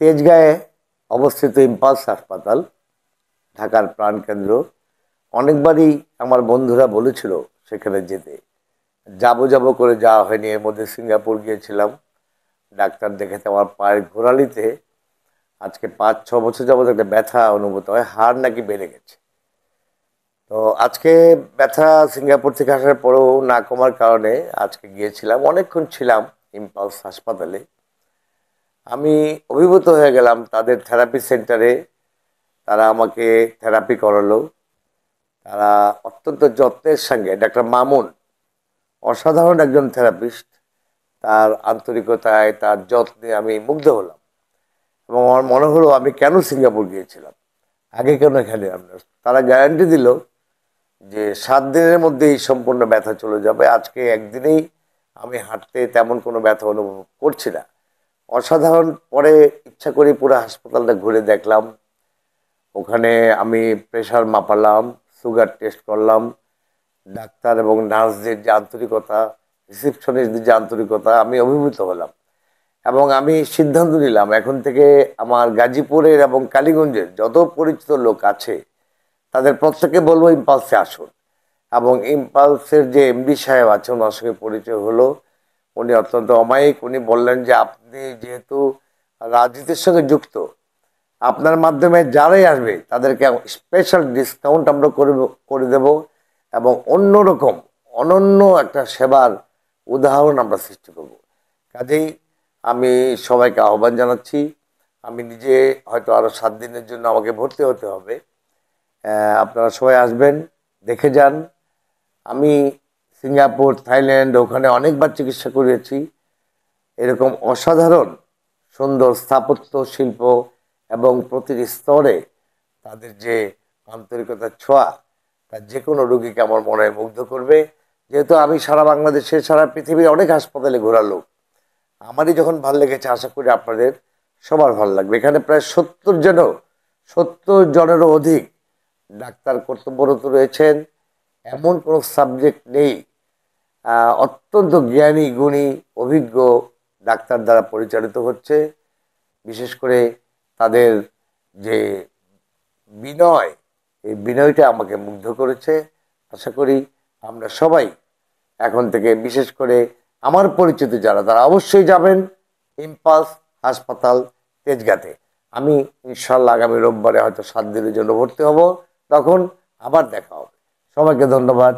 তেজগাঁয়ে অবস্থিত ইম্পালস হাসপাতাল, ঢাকার প্রাণকেন্দ্র। অনেকবারই আমার বন্ধুরা বলেছিল সেখানে যেতে, যাবো যাবো করে যাওয়া হয়নি। এর মধ্যে সিঙ্গাপুর গিয়েছিলাম, ডাক্তার দেখাতে আমার পায়ের গোড়ালিতে আজকে 5-6 বছর যাবত একটা ব্যথা অনুভূত হয়, হাড় নাকি বেড়ে গেছে। তো আজকে ব্যথা সিঙ্গাপুর থেকে আসার পরেও না কমার কারণে আজকে গিয়েছিলাম, অনেকক্ষণ ছিলাম ইম্পালস হাসপাতালে। আমি অভিভূত হয়ে গেলাম তাদের থেরাপি সেন্টারে। তারা আমাকে থেরাপি করালো। তারা অত্যন্ত যত্নের সঙ্গে, ডাক্তার মামুন অসাধারণ একজন থেরাপিস্ট। তার আন্তরিকতায়, তার যত্নে আমি মুগ্ধ হলাম এবং আমার মনে হলো আমি কেন সিঙ্গাপুর গিয়েছিলাম, আগে কেন এখানে আমরা। তারা গ্যারান্টি দিল যে 7 দিনের মধ্যেই সম্পূর্ণ ব্যথা চলে যাবে। আজকে একদিনেই আমি হাঁটতে তেমন কোনো ব্যথা অনুভব করছি না। অসাধারণ। পরে ইচ্ছা করে পুরো হাসপাতালটা ঘুরে দেখলাম। ওখানে আমি প্রেশার মাপালাম, সুগার টেস্ট করলাম। ডাক্তার এবং নার্সদের যে আন্তরিকতা, রিসেপশনিস্টদের যে আন্তরিকতা, আমি অভিভূত হলাম। এবং আমি সিদ্ধান্ত নিলাম এখন থেকে আমার গাজীপুরের এবং কালীগঞ্জের যত পরিচিত লোক আছে তাদের প্রত্যেকে বলবো ইম্পালসে আসুন। এবং ইম্পালসের যে এমডি সাহেব আছে ওনার সঙ্গে পরিচয় হলো। উনি অত্যন্ত অমায়িক। উনি বললেন যে আপনি যেহেতু রাজনীতির সঙ্গে যুক্ত, আপনার মাধ্যমে যারাই আসবে তাদেরকে স্পেশাল ডিসকাউন্ট আমরা করে দেব এবং অন্যরকম অনন্য একটা সেবার উদাহরণ আমরা সৃষ্টি করব। কাজেই আমি সবাইকে আহ্বান জানাচ্ছি। আমি নিজে হয়তো আরও 7 দিনের জন্য আমাকে ভর্তি হতে হবে। আপনারা সবাই আসবেন, দেখে যান। আমি সিঙ্গাপুর, থাইল্যান্ড ওখানে অনেকবার চিকিৎসা করিয়েছি। এরকম অসাধারণ সুন্দর স্থাপত্য শিল্প এবং প্রতিটি স্তরে তাদের যে আন্তরিকতার ছোঁয়া, তা যে কোনো রোগীকে আমার মনে হয় মুগ্ধ করবে। যেহেতু আমি সারা বাংলাদেশে, সারা পৃথিবীর অনেক হাসপাতালে ঘোরা লোক, আমারই যখন ভালো লেগেছে আশা করি আপনাদের সবার ভালো লাগবে। এখানে প্রায় 70 জনেরও অধিক ডাক্তার কর্তব্যরত রয়েছেন। এমন কোনো সাবজেক্ট নেই। অত্যন্ত জ্ঞানী গুণী অভিজ্ঞ ডাক্তার দ্বারা পরিচালিত হচ্ছে। বিশেষ করে তাদের যে বিনয়, এই বিনয়টা আমাকে মুগ্ধ করেছে। আশা করি আমরা সবাই এখন থেকে, বিশেষ করে আমার পরিচিত যারা, তারা অবশ্যই যাবেন ইম্পালস হাসপাতাল তেজগাঁতে। আমি ইনশাল্লাহ আগামী রোববারে হয়তো 7 দিনের জন্য ভর্তি হব, তখন আবার দেখা হবে। সবাইকে ধন্যবাদ।